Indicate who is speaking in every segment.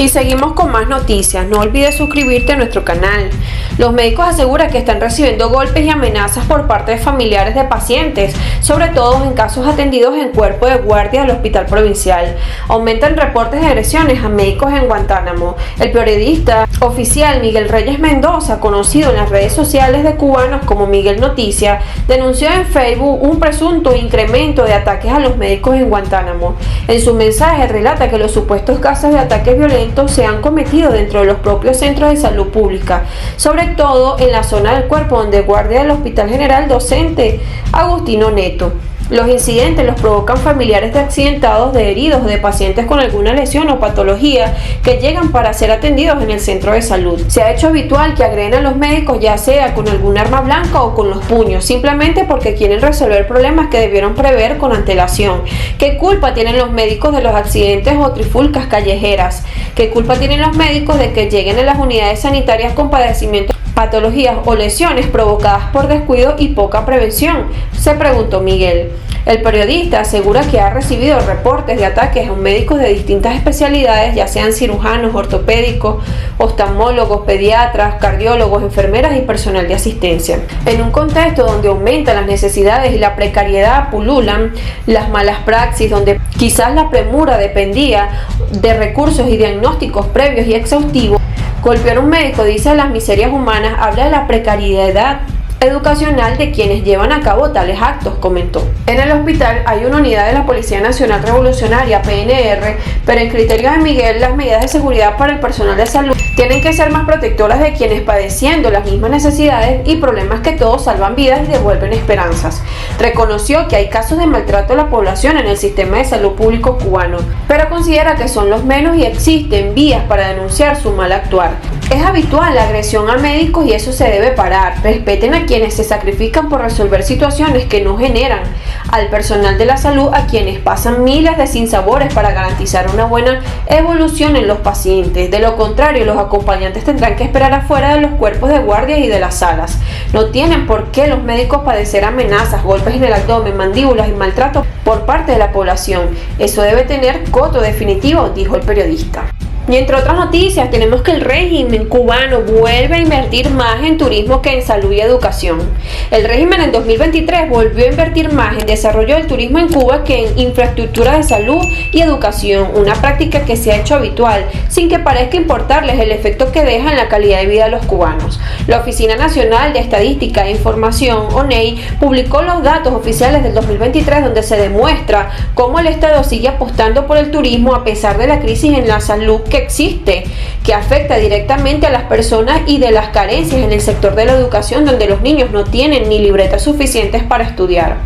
Speaker 1: Y seguimos con más noticias. No olvides suscribirte a nuestro canal. Los médicos aseguran que están recibiendo golpes y amenazas por parte de familiares de pacientes, sobre todo en casos atendidos en cuerpo de guardia del hospital provincial. Aumentan reportes de agresiones a médicos en Guantánamo. El periodista oficial Miguel Reyes Mendoza, conocido en las redes sociales de cubanos como Miguel Noticia, denunció en Facebook un presunto incremento de ataques a los médicos en Guantánamo. En su mensaje relata que los supuestos casos de ataques violentos se han cometido dentro de los propios centros de salud pública, sobre todo en la zona del cuerpo donde guardia el Hospital General Docente Agustino Neto. Los incidentes los provocan familiares de accidentados, de heridos, de pacientes con alguna lesión o patología que llegan para ser atendidos en el centro de salud. Se ha hecho habitual que agreden a los médicos, ya sea con algún arma blanca o con los puños, simplemente porque quieren resolver problemas que debieron prever con antelación. ¿Qué culpa tienen los médicos de los accidentes o trifulcas callejeras? ¿Qué culpa tienen los médicos de que lleguen a las unidades sanitarias con padecimientos, patologías o lesiones provocadas por descuido y poca prevención?, se preguntó Miguel. El periodista asegura que ha recibido reportes de ataques a médicos de distintas especialidades, ya sean cirujanos, ortopédicos, oftalmólogos, pediatras, cardiólogos, enfermeras y personal de asistencia. En un contexto donde aumentan las necesidades y la precariedad pululan, las malas praxis, donde quizás la premura dependía de recursos y diagnósticos previos y exhaustivos, golpear a un médico, dice, las miserias humanas, habla de la precariedad educacional de quienes llevan a cabo tales actos, comentó. En el hospital hay una unidad de la Policía Nacional Revolucionaria, PNR, pero en criterio de Miguel, las medidas de seguridad para el personal de salud tienen que ser más protectoras de quienes padeciendo las mismas necesidades y problemas que todos salvan vidas y devuelven esperanzas. Reconoció que hay casos de maltrato a la población en el sistema de salud público cubano, pero considera que son los menos y existen vías para denunciar su mal actuar. Es habitual la agresión a médicos y eso se debe parar. Respeten a quienes se sacrifican por resolver situaciones que no generan, al personal de la salud, a quienes pasan miles de sinsabores para garantizar una buena evolución en los pacientes. De lo contrario, los acompañantes tendrán que esperar afuera de los cuerpos de guardia y de las salas. No tienen por qué los médicos padecer amenazas, golpes en el abdomen, mandíbulas y maltrato por parte de la población. Eso debe tener coto definitivo, dijo el periodista. Y entre otras noticias, tenemos que el régimen cubano vuelve a invertir más en turismo que en salud y educación. El régimen en 2023 volvió a invertir más en desarrollo del turismo en Cuba que en infraestructura de salud y educación, una práctica que se ha hecho habitual, sin que parezca importarles el efecto que deja en la calidad de vida de los cubanos. La Oficina Nacional de Estadística e Información, ONEI, publicó los datos oficiales del 2023 donde se demuestra cómo el Estado sigue apostando por el turismo a pesar de la crisis en la salud que existe, que afecta directamente a las personas y de las carencias en el sector de la educación, donde los niños no tienen ni libretas suficientes para estudiar.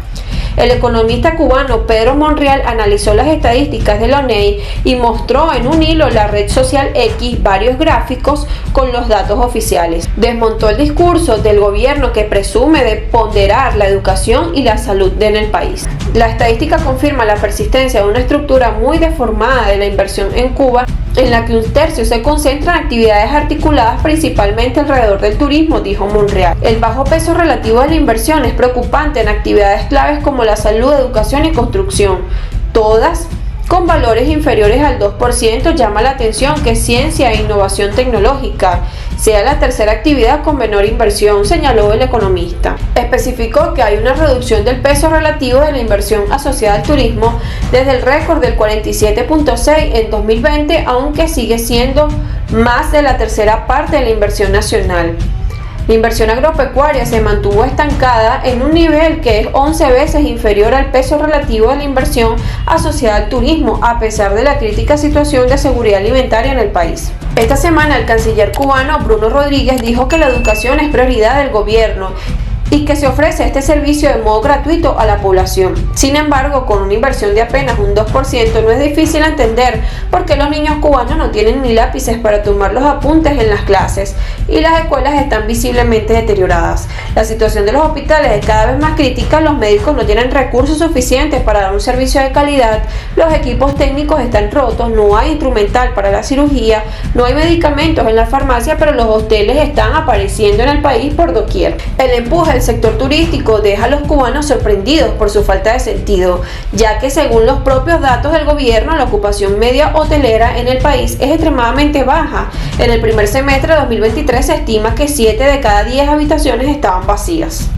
Speaker 1: El economista cubano Pedro Monreal analizó las estadísticas de la ONEI y mostró en un hilo la red social X varios gráficos con los datos oficiales. Desmontó el discurso del gobierno que presume de ponderar la educación y la salud en el país. La estadística confirma la persistencia de una estructura muy deformada de la inversión en Cuba, en la que un tercio se concentra en actividades articuladas principalmente alrededor del turismo, dijo Monreal. El bajo peso relativo de la inversión es preocupante en actividades claves como la salud, educación y construcción, todas con valores inferiores al 2%. Llama la atención que ciencia e innovación tecnológica sea la tercera actividad con menor inversión, señaló el economista. Especificó que hay una reducción del peso relativo de la inversión asociada al turismo desde el récord del 47.6 en 2020, aunque sigue siendo más de la tercera parte de la inversión nacional. La inversión agropecuaria se mantuvo estancada en un nivel que es 11 veces inferior al peso relativo de la inversión asociada al turismo, a pesar de la crítica situación de seguridad alimentaria en el país. Esta semana el canciller cubano Bruno Rodríguez dijo que la educación es prioridad del gobierno y que se ofrece este servicio de modo gratuito a la población. Sin embargo, con una inversión de apenas un 2%, no es difícil entender por qué los niños cubanos no tienen ni lápices para tomar los apuntes en las clases y las escuelas están visiblemente deterioradas. La situación de los hospitales es cada vez más crítica, los médicos no tienen recursos suficientes para dar un servicio de calidad, los equipos técnicos están rotos, no hay instrumental para la cirugía, no hay medicamentos en la farmacia, pero los hoteles están apareciendo en el país por doquier. El empuje del sector turístico deja a los cubanos sorprendidos por su falta de sentido, ya que según los propios datos del gobierno, la ocupación media hotelera en el país es extremadamente baja. En el primer semestre de 2023 se estima que 7 de cada 10 habitaciones estaban vacías.